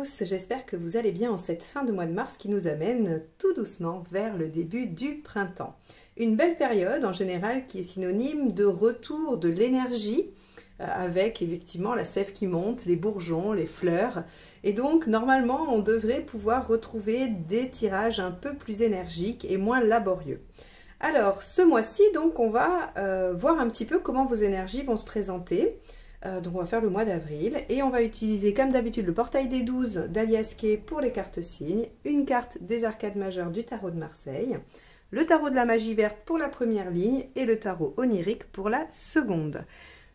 tous, j'espère que vous allez bien en cette fin de mois de mars qui nous amène tout doucement vers le début du printemps. Une belle période en général qui est synonyme de retour de l'énergie avec effectivement la sève qui monte, les bourgeons, les fleurs. Et donc normalement on devrait pouvoir retrouver des tirages un peu plus énergiques et moins laborieux. Alors ce mois-ci donc on va voir un petit peu comment vos énergies vont se présenter. Donc on va faire le mois d'avril et on va utiliser comme d'habitude le portail des 12 d'Alias Kay pour les cartes signes, une carte des arcades majeures du tarot de Marseille, le tarot de la magie verte pour la première ligne et le tarot onirique pour la seconde.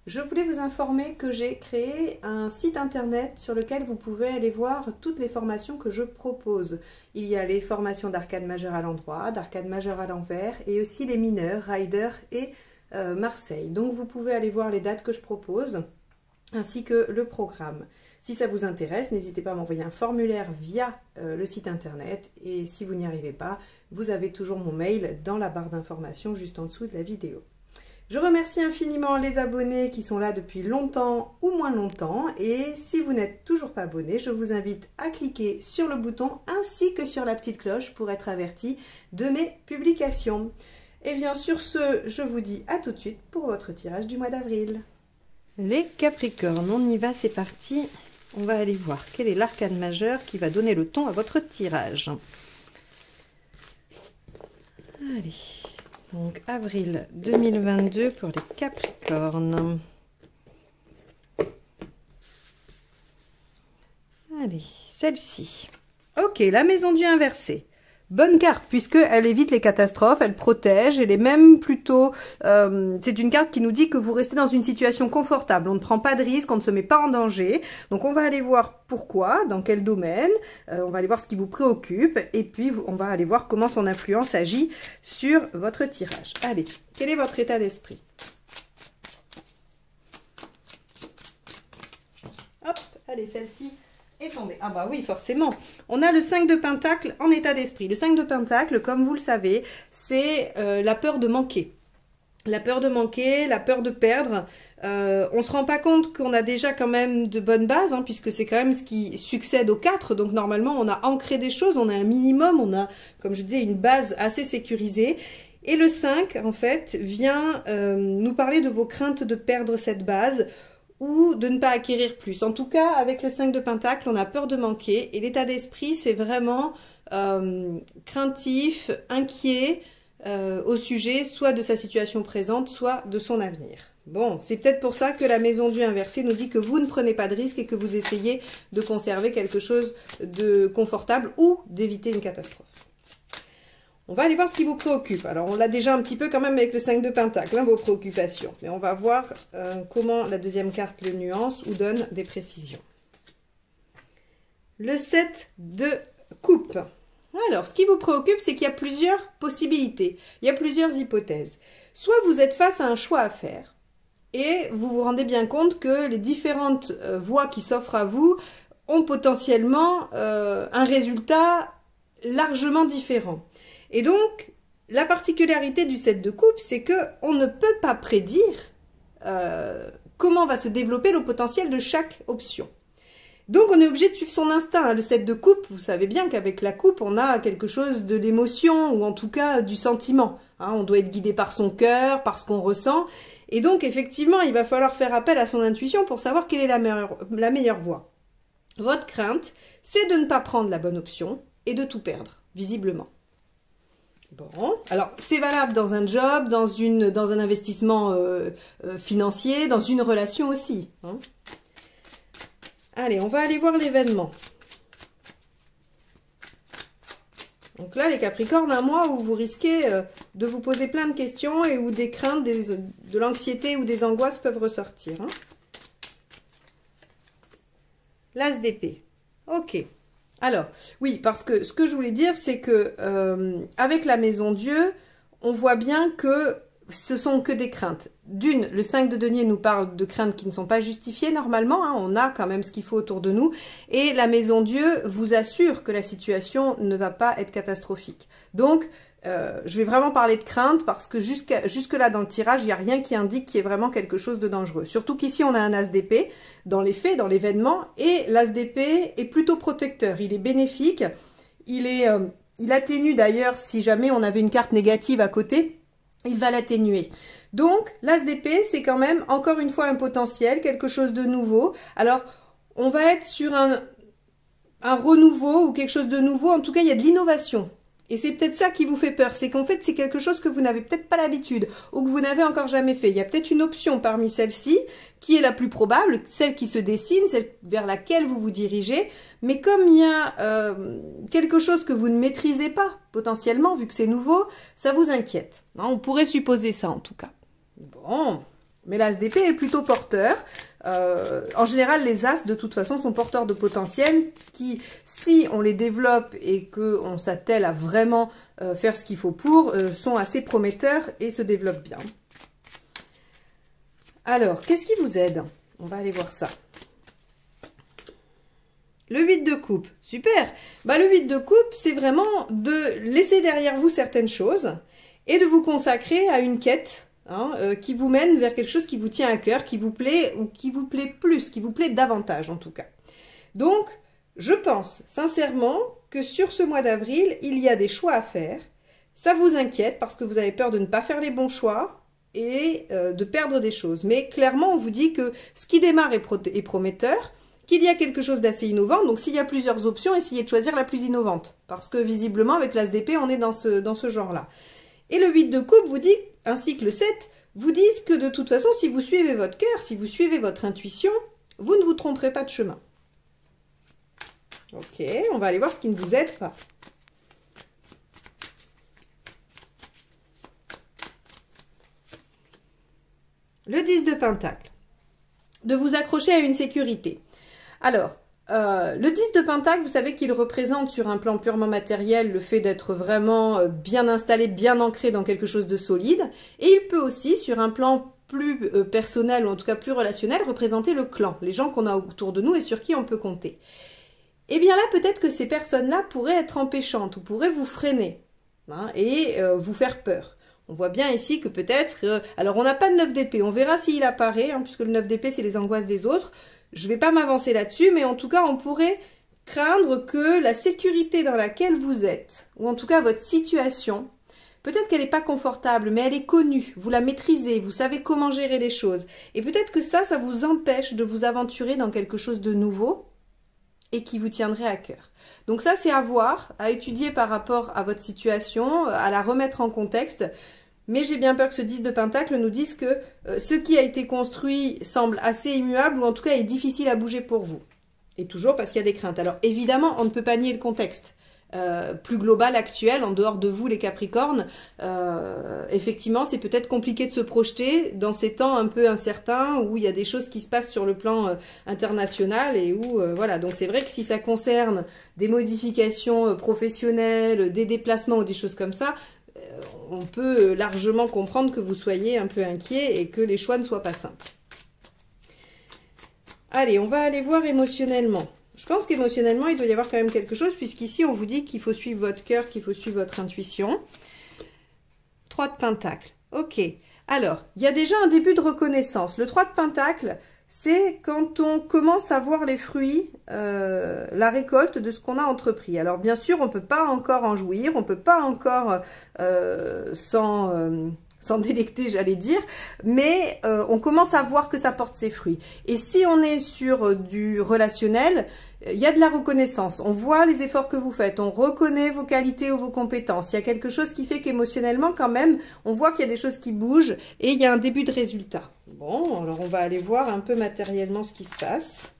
Je voulais vous informer que j'ai créé un site internet sur lequel vous pouvez aller voir toutes les formations que je propose. Il y a les formations d'arcade majeure à l'endroit, d'arcade majeure à l'envers et aussi les mineurs, Rider et Marseille. Donc vous pouvez aller voir les dates que je propose ainsi que le programme. Si ça vous intéresse, n'hésitez pas à m'envoyer un formulaire via le site internet et si vous n'y arrivez pas, vous avez toujours mon mail dans la barre d'informations juste en dessous de la vidéo. Je remercie infiniment les abonnés qui sont là depuis longtemps ou moins longtemps et si vous n'êtes toujours pas abonné, je vous invite à cliquer sur le bouton ainsi que sur la petite cloche pour être averti de mes publications. Et bien sur ce, je vous dis à tout de suite pour votre tirage du mois d'avril. Les Capricornes, on y va, c'est parti. On va aller voir quel est l'arcane majeur qui va donner le ton à votre tirage. Allez, donc avril 2022 pour les Capricornes. Allez, celle-ci. Ok, la maison Dieu inversée. Bonne carte, puisqu'elle évite les catastrophes, elle protège, elle est même plutôt... c'est une carte qui nous dit que vous restez dans une situation confortable, on ne prend pas de risque, on ne se met pas en danger. Donc on va aller voir pourquoi, dans quel domaine, on va aller voir ce qui vous préoccupe, et puis on va aller voir comment son influence agit sur votre tirage. Allez, quel est votre état d'esprit? Hop, allez, celle-ci... est tombé. Ah bah oui, forcément. On a le 5 de Pentacle en état d'esprit. Le 5 de Pentacle, comme vous le savez, c'est la peur de manquer. La peur de manquer, la peur de perdre. On ne se rend pas compte qu'on a déjà quand même de bonnes bases, hein, puisque c'est quand même ce qui succède au 4. Donc normalement, on a ancré des choses, on a un minimum, on a, comme je disais, une base assez sécurisée. Et le 5, en fait, vient nous parler de vos craintes de perdre cette base, ou de ne pas acquérir plus. En tout cas, avec le 5 de Pentacle, on a peur de manquer. Et l'état d'esprit, c'est vraiment craintif, inquiet au sujet soit de sa situation présente, soit de son avenir. Bon, c'est peut-être pour ça que la maison Dieu inversée nous dit que vous ne prenez pas de risque et que vous essayez de conserver quelque chose de confortable ou d'éviter une catastrophe. On va aller voir ce qui vous préoccupe. Alors, on l'a déjà un petit peu quand même avec le 5 de Pentacle, hein, vos préoccupations. Mais on va voir comment la deuxième carte le nuance ou donne des précisions. Le 7 de Coupe. Alors, ce qui vous préoccupe, c'est qu'il y a plusieurs possibilités. Il y a plusieurs hypothèses. Soit vous êtes face à un choix à faire et vous vous rendez bien compte que les différentes voies qui s'offrent à vous ont potentiellement un résultat largement différent. Et donc, la particularité du 7 de coupe, c'est qu'on ne peut pas prédire comment va se développer le potentiel de chaque option. Donc, on est obligé de suivre son instinct. Hein. Le 7 de coupe, vous savez bien qu'avec la coupe, on a quelque chose de l'émotion, ou en tout cas du sentiment. Hein, on doit être guidé par son cœur, par ce qu'on ressent. Et donc, effectivement, il va falloir faire appel à son intuition pour savoir quelle est la meilleure voie. Votre crainte, c'est de ne pas prendre la bonne option et de tout perdre, visiblement. Bon, alors c'est valable dans un job, dans un investissement financier, dans une relation aussi. Hein. Allez, on va aller voir l'événement. Donc là, les Capricornes, un mois où vous risquez de vous poser plein de questions et où des craintes, de l'anxiété ou des angoisses peuvent ressortir. Hein. L'As d'épée. Ok. Alors, oui, parce que ce que je voulais dire, c'est que avec la maison Dieu, on voit bien que ce sont que des craintes. D'une, le 5 de denier nous parle de craintes qui ne sont pas justifiées normalement, hein, on a quand même ce qu'il faut autour de nous, et la maison Dieu vous assure que la situation ne va pas être catastrophique. Donc, Je vais vraiment parler de crainte parce que jusque-là dans le tirage, il n'y a rien qui indique qu'il y ait vraiment quelque chose de dangereux. Surtout qu'ici, on a un as d'épée dans les faits, dans l'événement, et l'as d'épée est plutôt protecteur. Il est bénéfique, il atténue d'ailleurs si jamais on avait une carte négative à côté, il va l'atténuer. Donc, l'as d'épée, c'est quand même, encore une fois, un potentiel, quelque chose de nouveau. Alors, on va être sur un renouveau ou quelque chose de nouveau. En tout cas, il y a de l'innovation. Et c'est peut-être ça qui vous fait peur, c'est qu'en fait, c'est quelque chose que vous n'avez peut-être pas l'habitude ou que vous n'avez encore jamais fait. Il y a peut-être une option parmi celles-ci qui est la plus probable, celle qui se dessine, celle vers laquelle vous vous dirigez. Mais comme il y a quelque chose que vous ne maîtrisez pas potentiellement, vu que c'est nouveau, ça vous inquiète. Hein, on pourrait supposer ça en tout cas. Bon, mais l'as d'épée est plutôt porteur. En général, les as, de toute façon, sont porteurs de potentiel qui, si on les développe et qu'on s'attelle à vraiment faire ce qu'il faut pour, sont assez prometteurs et se développent bien. Alors, qu'est-ce qui vous aide? On va aller voir ça. Le 8 de coupe, super. Bah, le 8 de coupe, c'est vraiment de laisser derrière vous certaines choses et de vous consacrer à une quête qui vous mène vers quelque chose qui vous tient à cœur, qui vous plaît ou qui vous plaît plus, qui vous plaît davantage en tout cas. Donc, je pense sincèrement que sur ce mois d'avril, il y a des choix à faire. Ça vous inquiète parce que vous avez peur de ne pas faire les bons choix et de perdre des choses. Mais clairement, on vous dit que ce qui démarre est prometteur, qu'il y a quelque chose d'assez innovant. Donc, s'il y a plusieurs options, essayez de choisir la plus innovante. Parce que visiblement, avec l'as d'épée, on est dans ce genre-là. Et le 8 de coupe vous dit, ainsi que le 7, vous disent que de toute façon, si vous suivez votre cœur, si vous suivez votre intuition, vous ne vous tromperez pas de chemin. Ok, on va aller voir ce qui ne vous aide pas. Le 10 de Pentacle. De vous accrocher à une sécurité. Alors, le 10 de Pentacle, vous savez qu'il représente sur un plan purement matériel le fait d'être vraiment bien installé, bien ancré dans quelque chose de solide. Et il peut aussi, sur un plan plus personnel, ou en tout cas plus relationnel, représenter le clan, les gens qu'on a autour de nous et sur qui on peut compter. Et bien là, peut-être que ces personnes-là pourraient être empêchantes ou pourraient vous freiner et vous faire peur. On voit bien ici que peut-être... alors, on n'a pas de 9 d'épée, on verra s'il apparaît, puisque le 9 d'épée, c'est les angoisses des autres. Je ne vais pas m'avancer là-dessus, mais en tout cas, on pourrait craindre que la sécurité dans laquelle vous êtes, ou en tout cas votre situation, peut-être qu'elle n'est pas confortable, mais elle est connue, vous la maîtrisez, vous savez comment gérer les choses. Et peut-être que ça vous empêche de vous aventurer dans quelque chose de nouveau et qui vous tiendrait à cœur. Donc ça, c'est à voir, à étudier par rapport à votre situation, à la remettre en contexte. Mais j'ai bien peur que ce 10 de Pentacle nous dise que ce qui a été construit semble assez immuable ou en tout cas est difficile à bouger pour vous. Et toujours parce qu'il y a des craintes. Alors évidemment, on ne peut pas nier le contexte plus global, actuel, en dehors de vous les Capricornes. Effectivement, c'est peut-être compliqué de se projeter dans ces temps un peu incertains où il y a des choses qui se passent sur le plan international et où, voilà. Donc c'est vrai que si ça concerne des modifications professionnelles, des déplacements ou des choses comme ça, on peut largement comprendre que vous soyez un peu inquiet et que les choix ne soient pas simples. Allez, on va aller voir émotionnellement. Je pense qu'émotionnellement, il doit y avoir quand même quelque chose, puisqu'ici, on vous dit qu'il faut suivre votre cœur, qu'il faut suivre votre intuition. 3 de Pentacle. Ok. Alors, il y a déjà un début de reconnaissance. Le 3 de Pentacle, c'est quand on commence à voir les fruits, la récolte de ce qu'on a entrepris. Alors bien sûr, on ne peut pas encore en jouir, on ne peut pas encore s'en délecter, j'allais dire, mais on commence à voir que ça porte ses fruits. Et si on est sur du relationnel, il y a de la reconnaissance. On voit les efforts que vous faites, on reconnaît vos qualités ou vos compétences. Il y a quelque chose qui fait qu'émotionnellement, quand même, on voit qu'il y a des choses qui bougent et il y a un début de résultat. Bon, alors on va aller voir un peu matériellement ce qui se passe.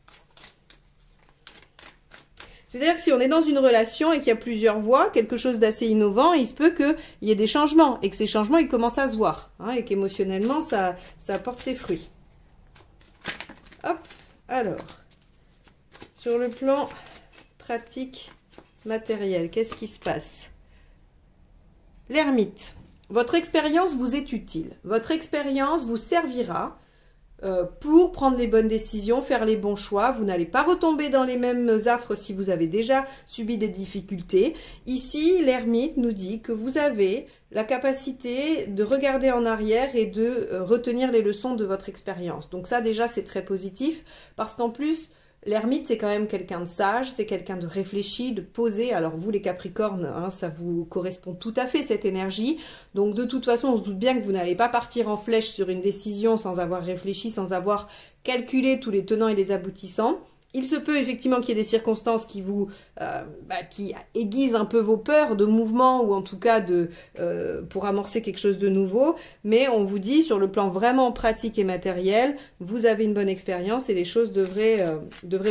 C'est-à-dire que si on est dans une relation et qu'il y a plusieurs voies, quelque chose d'assez innovant, il se peut qu'il y ait des changements et que ces changements, ils commencent à se voir et qu'émotionnellement, ça apporte ses fruits. Hop, alors, sur le plan pratique, matériel, qu'est-ce qui se passe? L'ermite. Votre expérience vous est utile. Votre expérience vous servira pour prendre les bonnes décisions, faire les bons choix. Vous n'allez pas retomber dans les mêmes affres si vous avez déjà subi des difficultés. Ici, l'ermite nous dit que vous avez la capacité de regarder en arrière et de retenir les leçons de votre expérience. Donc ça, déjà, c'est très positif parce qu'en plus, l'ermite, c'est quand même quelqu'un de sage, c'est quelqu'un de réfléchi, de posé. Alors vous, les Capricornes, hein, ça vous correspond tout à fait, cette énergie. Donc de toute façon, on se doute bien que vous n'allez pas partir en flèche sur une décision sans avoir réfléchi, sans avoir calculé tous les tenants et les aboutissants. Il se peut effectivement qu'il y ait des circonstances qui vous qui aiguisent un peu vos peurs de mouvement ou en tout cas pour amorcer quelque chose de nouveau. Mais on vous dit sur le plan vraiment pratique et matériel, vous avez une bonne expérience et les choses devraient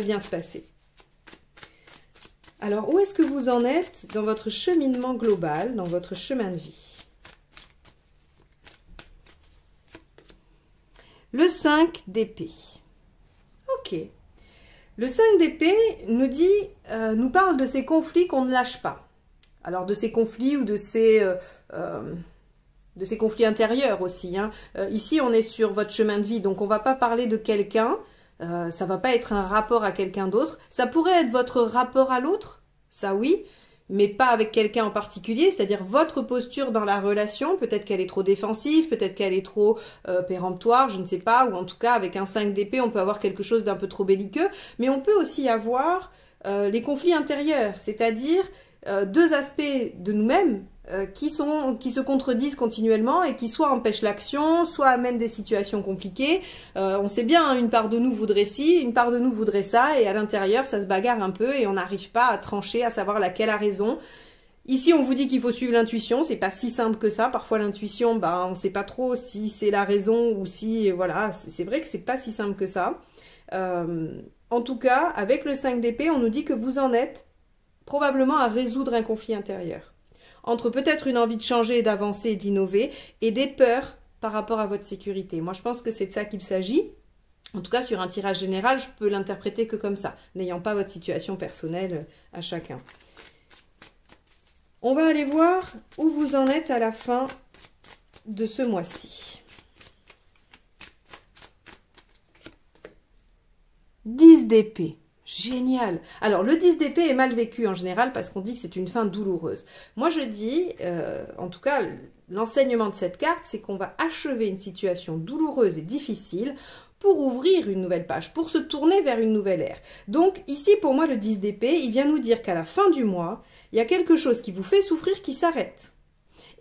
bien se passer. Alors, où est-ce que vous en êtes dans votre cheminement global, dans votre chemin de vie? Le 5 d'épée. Ok. Le 5 d'épée nous parle de ces conflits qu'on ne lâche pas. Alors de ces conflits ou de ces conflits intérieurs aussi. Hein. Ici, on est sur votre chemin de vie, donc on ne va pas parler de quelqu'un. Ça ne va pas être un rapport à quelqu'un d'autre. Ça pourrait être votre rapport à l'autre, ça oui, mais pas avec quelqu'un en particulier, c'est-à-dire votre posture dans la relation, peut-être qu'elle est trop défensive, peut-être qu'elle est trop péremptoire, je ne sais pas, ou en tout cas avec un 5 d'épée, on peut avoir quelque chose d'un peu trop belliqueux, mais on peut aussi avoir les conflits intérieurs, c'est-à-dire deux aspects de nous-mêmes qui se contredisent continuellement et qui soit empêchent l'action, soit amènent des situations compliquées. On sait bien, hein, une part de nous voudrait ci, une part de nous voudrait ça, et à l'intérieur, ça se bagarre un peu et on n'arrive pas à trancher, à savoir laquelle a raison. Ici, on vous dit qu'il faut suivre l'intuition, c'est pas si simple que ça. Parfois, l'intuition, bah, on sait pas trop si c'est la raison ou si, voilà, c'est vrai que c'est pas si simple que ça. En tout cas, avec le 5 d'épée, on nous dit que vous en êtes probablement à résoudre un conflit intérieur. Entre peut-être une envie de changer, d'avancer, d'innover, et des peurs par rapport à votre sécurité. Moi, je pense que c'est de ça qu'il s'agit. En tout cas, sur un tirage général, je peux l'interpréter que comme ça, n'ayant pas votre situation personnelle à chacun. On va aller voir où vous en êtes à la fin de ce mois-ci. 10 d'épée. Génial. Alors, le 10 d'épée est mal vécu en général parce qu'on dit que c'est une fin douloureuse. Moi, je dis, en tout cas, l'enseignement de cette carte, c'est qu'on va achever une situation douloureuse et difficile pour ouvrir une nouvelle page, pour se tourner vers une nouvelle ère. Donc, ici, pour moi, le 10 d'épée, il vient nous dire qu'à la fin du mois, il y a quelque chose qui vous fait souffrir qui s'arrête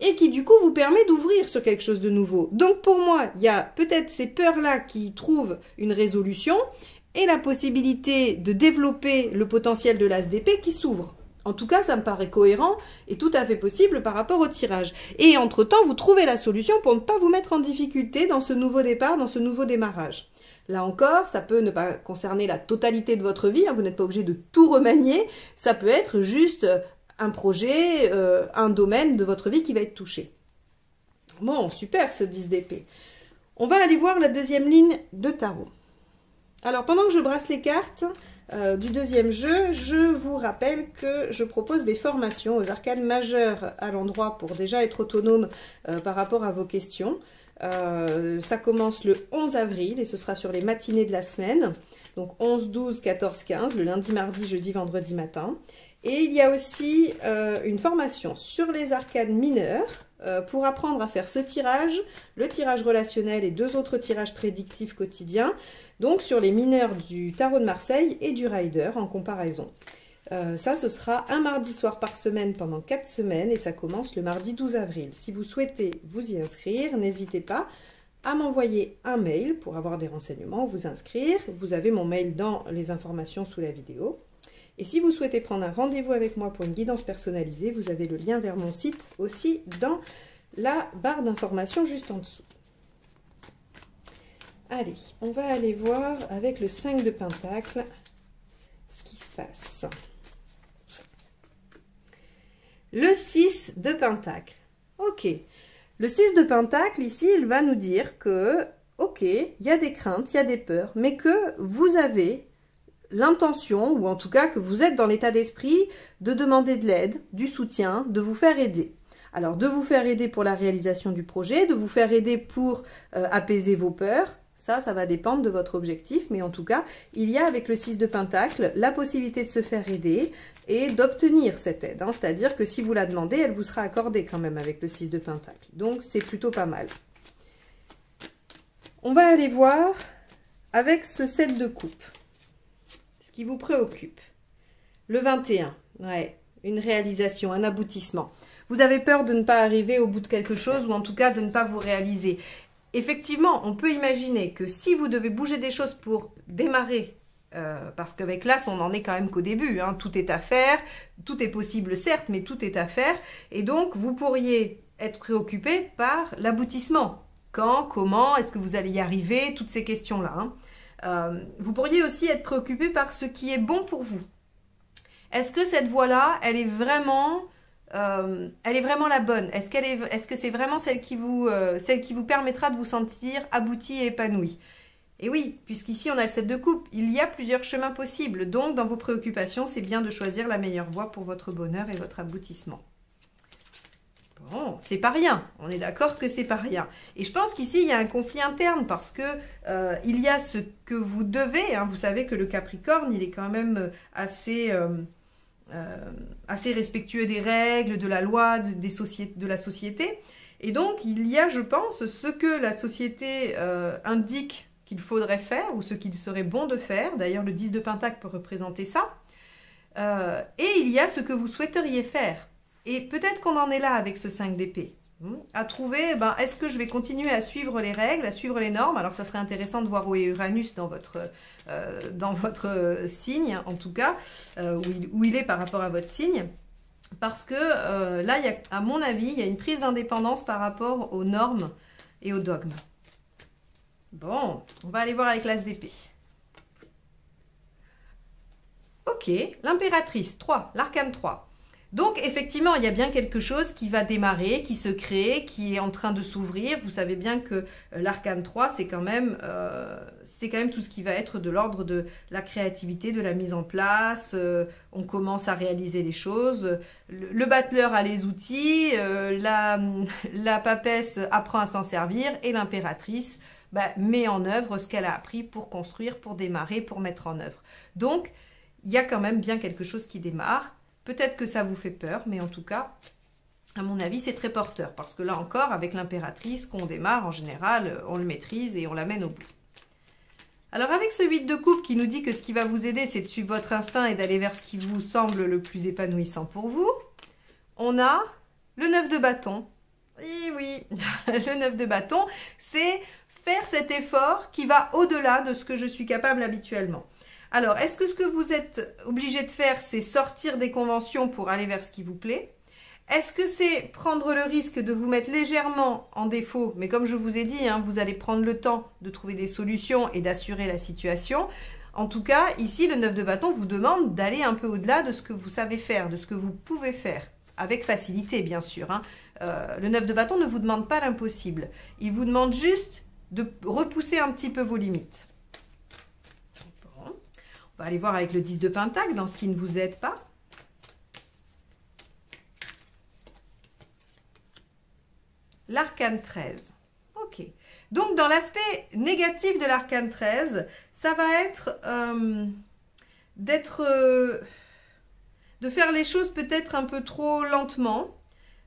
et qui, du coup, vous permet d'ouvrir sur quelque chose de nouveau. Donc, pour moi, il y a peut-être ces peurs-là qui trouvent une résolution et la possibilité de développer le potentiel de l'as d'épée qui s'ouvre. En tout cas, ça me paraît cohérent et tout à fait possible par rapport au tirage. Et entre-temps, vous trouvez la solution pour ne pas vous mettre en difficulté dans ce nouveau départ, dans ce nouveau démarrage. Là encore, ça peut ne pas concerner la totalité de votre vie, hein, vous n'êtes pas obligé de tout remanier, ça peut être juste un projet, un domaine de votre vie qui va être touché. Bon, super ce 10 d'épée. On va aller voir la deuxième ligne de tarot. Alors, pendant que je brasse les cartes du deuxième jeu, je vous rappelle que je propose des formations aux arcanes majeures à l'endroit pour déjà être autonome par rapport à vos questions. Ça commence le 11 avril et ce sera sur les matinées de la semaine. Donc 11, 12, 14, 15, le lundi, mardi, jeudi, vendredi matin. Et il y a aussi une formation sur les arcanes mineures pour apprendre à faire ce tirage, le tirage relationnel et deux autres tirages prédictifs quotidiens, donc sur les mineurs du tarot de Marseille et du Rider en comparaison. Ça, ce sera un mardi soir par semaine pendant 4 semaines et ça commence le mardi 12 avril. Si vous souhaitez vous y inscrire, n'hésitez pas à m'envoyer un mail pour avoir des renseignements, vous inscrire. Vous avez mon mail dans les informations sous la vidéo. Et si vous souhaitez prendre un rendez-vous avec moi pour une guidance personnalisée, vous avez le lien vers mon site aussi dans la barre d'informations juste en dessous. Allez, on va aller voir avec le 5 de Pentacle ce qui se passe. Le 6 de Pentacle. Ok. Le 6 de Pentacle, ici, il va nous dire que, ok, il y a des craintes, il y a des peurs, mais que vous avez l'intention, ou en tout cas que vous êtes dans l'état d'esprit de demander de l'aide, du soutien, de vous faire aider. Alors, de vous faire aider pour la réalisation du projet, de vous faire aider pour apaiser vos peurs, Ça va dépendre de votre objectif, mais en tout cas, il y a avec le 6 de Pentacle la possibilité de se faire aider et d'obtenir cette aide. Hein. C'est-à-dire que si vous la demandez, elle vous sera accordée quand même avec le 6 de Pentacle. Donc, c'est plutôt pas mal. On va aller voir avec ce 7 de coupe, ce qui vous préoccupe. Le 21, ouais, une réalisation, un aboutissement. Vous avez peur de ne pas arriver au bout de quelque chose ou en tout cas de ne pas vous réaliser. Effectivement, on peut imaginer que si vous devez bouger des choses pour démarrer, parce qu'avec l'As, on n'en est quand même qu'au début, hein, tout est à faire, tout est possible certes, mais tout est à faire, et donc vous pourriez être préoccupé par l'aboutissement. Quand, comment, est-ce que vous allez y arriver, toutes ces questions-là. Hein. Vous pourriez aussi être préoccupé par ce qui est bon pour vous. Est-ce que cette voie-là, elle est vraiment la bonne? Est-ce que c'est vraiment celle qui vous permettra de vous sentir abouti et épanoui? Et oui, puisqu'ici on a le 7 de coupe, il y a plusieurs chemins possibles. Donc dans vos préoccupations, c'est bien de choisir la meilleure voie pour votre bonheur et votre aboutissement. Bon, c'est pas rien, on est d'accord que c'est pas rien. Et je pense qu'ici, il y a un conflit interne parce que il y a ce que vous devez, hein, vous savez que le Capricorne, il est quand même assez respectueux des règles, de la loi, de la société. Et donc, il y a, je pense, ce que la société indique qu'il faudrait faire ou ce qu'il serait bon de faire. D'ailleurs, le 10 de Pentacle peut représenter ça. Et il y a ce que vous souhaiteriez faire. Et peut-être qu'on en est là avec ce 5 d'épée. À trouver, est-ce que je vais continuer à suivre les règles, à suivre les normes? Alors, ça serait intéressant de voir où est Uranus dans votre signe, en tout cas, où il est par rapport à votre signe. Parce que là, à mon avis, il y a une prise d'indépendance par rapport aux normes et aux dogmes. Bon, on va aller voir avec l'As d'épée. Ok, l'impératrice, 3, l'arcane 3. Donc, effectivement, il y a bien quelque chose qui va démarrer, qui se crée, qui est en train de s'ouvrir. Vous savez bien que l'arcane 3, c'est quand même tout ce qui va être de l'ordre de la créativité, de la mise en place. On commence à réaliser les choses. Le battleur a les outils, la papesse apprend à s'en servir et l'impératrice met en œuvre ce qu'elle a appris pour construire, pour démarrer, pour mettre en œuvre. Donc, il y a quand même bien quelque chose qui démarre. Peut-être que ça vous fait peur, mais en tout cas, à mon avis, c'est très porteur. Parce que là encore, avec l'impératrice, qu'on démarre, en général, on le maîtrise et on l'amène au bout. Alors avec ce 8 de coupe qui nous dit que ce qui va vous aider, c'est de suivre votre instinct et d'aller vers ce qui vous semble le plus épanouissant pour vous, on a le 9 de bâton. Et oui, le 9 de bâton, c'est faire cet effort qui va au-delà de ce que je suis capable habituellement. Alors, est-ce que ce que vous êtes obligé de faire, c'est sortir des conventions pour aller vers ce qui vous plaît? Est-ce que c'est prendre le risque de vous mettre légèrement en défaut? Mais comme je vous ai dit, hein, vous allez prendre le temps de trouver des solutions et d'assurer la situation. En tout cas, ici, le 9 de bâton vous demande d'aller un peu au-delà de ce que vous savez faire, de ce que vous pouvez faire. Avec facilité, bien sûr. Hein. Le 9 de bâton ne vous demande pas l'impossible. Il vous demande juste de repousser un petit peu vos limites. On va aller voir avec le 10 de Pentacle dans ce qui ne vous aide pas. L'arcane 13. Ok. Donc, dans l'aspect négatif de l'arcane 13, ça va être de faire les choses peut-être un peu trop lentement.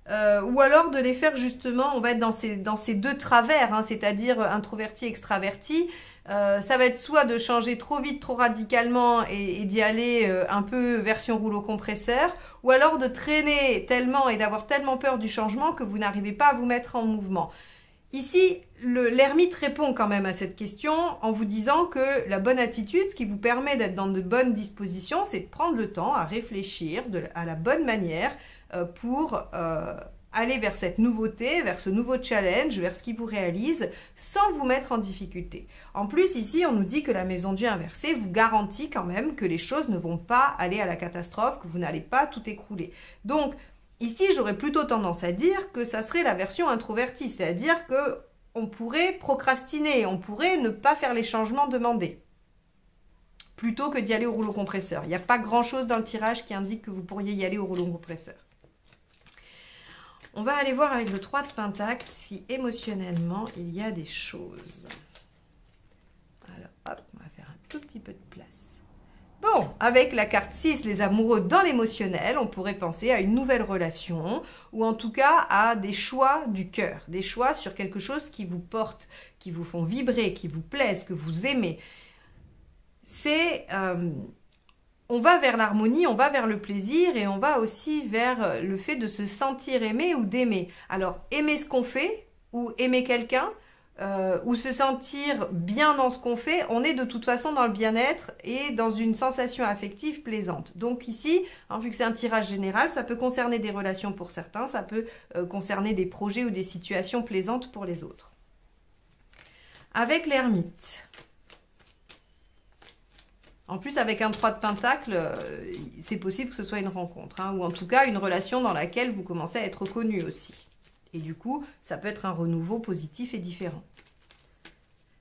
Ou alors de les faire justement, on va être dans ces deux travers, hein, c'est-à-dire introverti, extraverti. Ça va être soit de changer trop vite, trop radicalement et d'y aller un peu version rouleau compresseur, ou alors de traîner tellement et d'avoir tellement peur du changement que vous n'arrivez pas à vous mettre en mouvement. Ici, l'ermite répond quand même à cette question en vous disant que la bonne attitude, ce qui vous permet d'être dans de bonnes dispositions, c'est de prendre le temps à réfléchir à la bonne manière pour aller vers cette nouveauté, vers ce nouveau challenge, vers ce qui vous réalise, sans vous mettre en difficulté. En plus, ici, on nous dit que la maison Dieu inversée vous garantit quand même que les choses ne vont pas aller à la catastrophe, que vous n'allez pas tout écrouler. Donc, ici, j'aurais plutôt tendance à dire que ça serait la version introvertie, c'est-à-dire qu'on pourrait procrastiner, on pourrait ne pas faire les changements demandés, plutôt que d'y aller au rouleau compresseur. Il n'y a pas grand-chose dans le tirage qui indique que vous pourriez y aller au rouleau compresseur. On va aller voir avec le 3 de Pentacle si émotionnellement il y a des choses. Hop, on va faire un tout petit peu de place. Bon, avec la carte 6, les amoureux dans l'émotionnel, on pourrait penser à une nouvelle relation ou en tout cas à des choix du cœur, des choix sur quelque chose qui vous porte, qui vous font vibrer, qui vous plaisent, que vous aimez. On va vers l'harmonie, on va vers le plaisir et on va aussi vers le fait de se sentir aimé ou d'aimer. Alors, aimer ce qu'on fait ou aimer quelqu'un, ou se sentir bien dans ce qu'on fait, on est de toute façon dans le bien-être et dans une sensation affective plaisante. Donc ici, hein, vu que c'est un tirage général, ça peut concerner des relations pour certains, ça peut concerner des projets ou des situations plaisantes pour les autres. Avec l'ermite. En plus, avec un 3 de pentacle, c'est possible que ce soit une rencontre, hein, ou en tout cas une relation dans laquelle vous commencez à être reconnu aussi. Et du coup, ça peut être un renouveau positif et différent.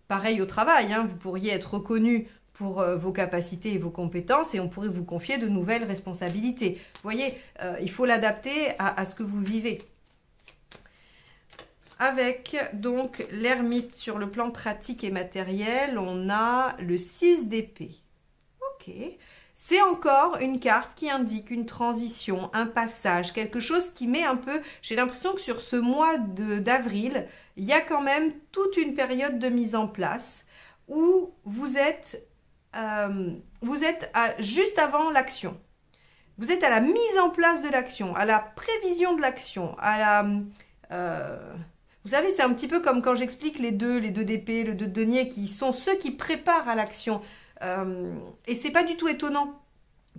Pareil au travail, hein, vous pourriez être reconnu pour vos capacités et vos compétences et on pourrait vous confier de nouvelles responsabilités. Vous voyez, il faut l'adapter à ce que vous vivez. Avec donc l'ermite sur le plan pratique et matériel, on a le 6 d'épée. Ok. C'est encore une carte qui indique une transition, un passage, quelque chose qui met un peu... J'ai l'impression que sur ce mois d'avril, il y a quand même toute une période de mise en place où vous êtes juste avant l'action. Vous êtes à la mise en place de l'action, à la prévision de l'action, à la... vous savez, c'est un petit peu comme quand j'explique les deux d'épée, le 2 de denier, qui sont ceux qui préparent à l'action. Et c'est pas du tout étonnant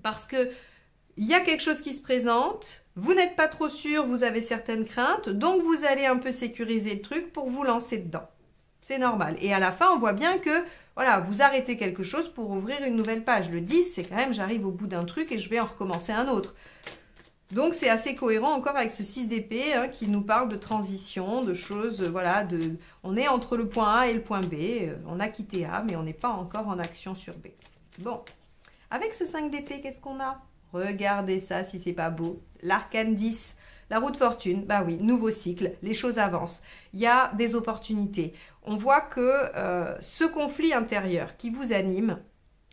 parce que il y a quelque chose qui se présente, vous n'êtes pas trop sûr, vous avez certaines craintes, donc vous allez un peu sécuriser le truc pour vous lancer dedans. C'est normal. Et à la fin, on voit bien que voilà, vous arrêtez quelque chose pour ouvrir une nouvelle page. Le 10, c'est quand même j'arrive au bout d'un truc et je vais en recommencer un autre. Donc c'est assez cohérent encore avec ce 6 d'épée hein, qui nous parle de transition, de choses, voilà, on est entre le point A et le point B, on a quitté A, mais on n'est pas encore en action sur B. Bon, avec ce 5 d'épée, qu'est-ce qu'on a? Regardez ça si c'est pas beau. L'arcane 10, la roue de fortune, bah oui, nouveau cycle, les choses avancent. Il y a des opportunités. On voit que ce conflit intérieur qui vous anime,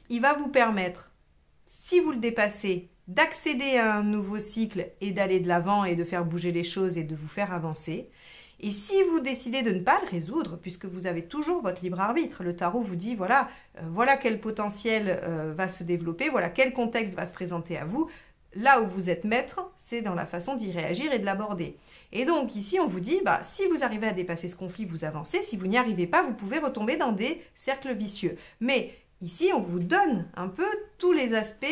il va vous permettre, si vous le dépassez, d'accéder à un nouveau cycle et d'aller de l'avant et de faire bouger les choses et de vous faire avancer. Et si vous décidez de ne pas le résoudre, puisque vous avez toujours votre libre arbitre, le tarot vous dit, voilà, voilà quel potentiel va se développer, voilà quel contexte va se présenter à vous. Là où vous êtes maître, c'est dans la façon d'y réagir et de l'aborder. Et donc ici, on vous dit, bah, si vous arrivez à dépasser ce conflit, vous avancez. Si vous n'y arrivez pas, vous pouvez retomber dans des cercles vicieux. Mais ici, on vous donne un peu tous les aspects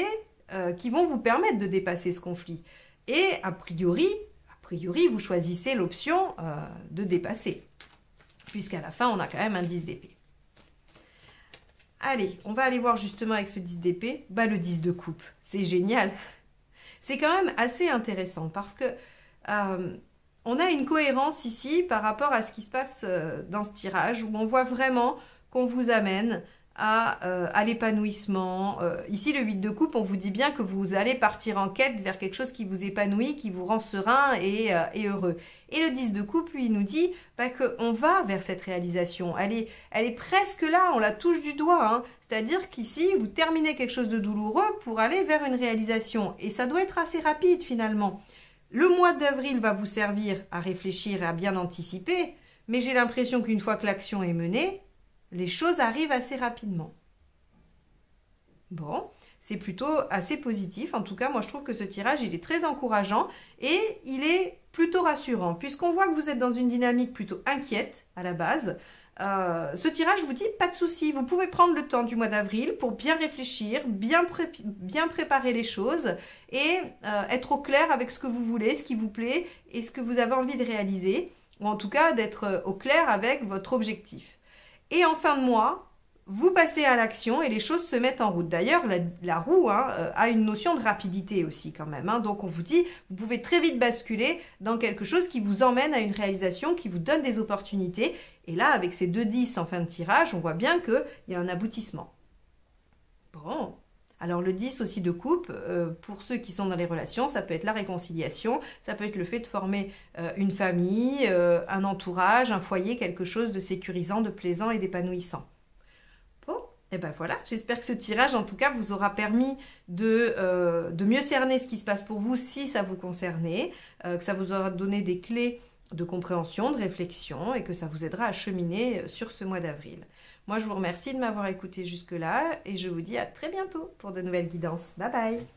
qui vont vous permettre de dépasser ce conflit. Et a priori vous choisissez l'option de dépasser. Puisqu'à la fin, on a quand même un 10 d'épée. Allez, on va aller voir justement avec ce 10 d'épée, bah, le 10 de coupe. C'est génial. C'est quand même assez intéressant parce que on a une cohérence ici par rapport à ce qui se passe dans ce tirage où on voit vraiment qu'on vous amène à l'épanouissement. Ici, le 8 de coupe, on vous dit bien que vous allez partir en quête vers quelque chose qui vous épanouit, qui vous rend serein et heureux. Et le 10 de coupe, lui, il nous dit bah, qu'on va vers cette réalisation. Elle est presque là, on la touche du doigt. Hein. C'est-à-dire qu'ici, vous terminez quelque chose de douloureux pour aller vers une réalisation. Et ça doit être assez rapide, finalement. Le mois d'avril va vous servir à réfléchir et à bien anticiper, mais j'ai l'impression qu'une fois que l'action est menée, les choses arrivent assez rapidement. Bon, c'est plutôt assez positif. En tout cas, moi, je trouve que ce tirage, il est très encourageant et il est plutôt rassurant. Puisqu'on voit que vous êtes dans une dynamique plutôt inquiète à la base, ce tirage vous dit, pas de souci, vous pouvez prendre le temps du mois d'avril pour bien réfléchir, bien préparer les choses et être au clair avec ce que vous voulez, ce qui vous plaît et ce que vous avez envie de réaliser, ou en tout cas d'être au clair avec votre objectif. Et en fin de mois, vous passez à l'action et les choses se mettent en route. D'ailleurs, la roue a une notion de rapidité aussi quand même. Hein. Donc on vous dit, vous pouvez très vite basculer dans quelque chose qui vous emmène à une réalisation, qui vous donne des opportunités. Et là, avec ces 2 10 en fin de tirage, on voit bien qu'il y a un aboutissement. Bon, alors le 10 aussi de coupe, pour ceux qui sont dans les relations, ça peut être la réconciliation, ça peut être le fait de former une famille, un entourage, un foyer, quelque chose de sécurisant, de plaisant et d'épanouissant. Bon, Et ben voilà, j'espère que ce tirage en tout cas vous aura permis de mieux cerner ce qui se passe pour vous si ça vous concernait, que ça vous aura donné des clés de compréhension, de réflexion et que ça vous aidera à cheminer sur ce mois d'avril. Moi je vous remercie de m'avoir écouté jusque-là et je vous dis à très bientôt pour de nouvelles guidances. Bye bye!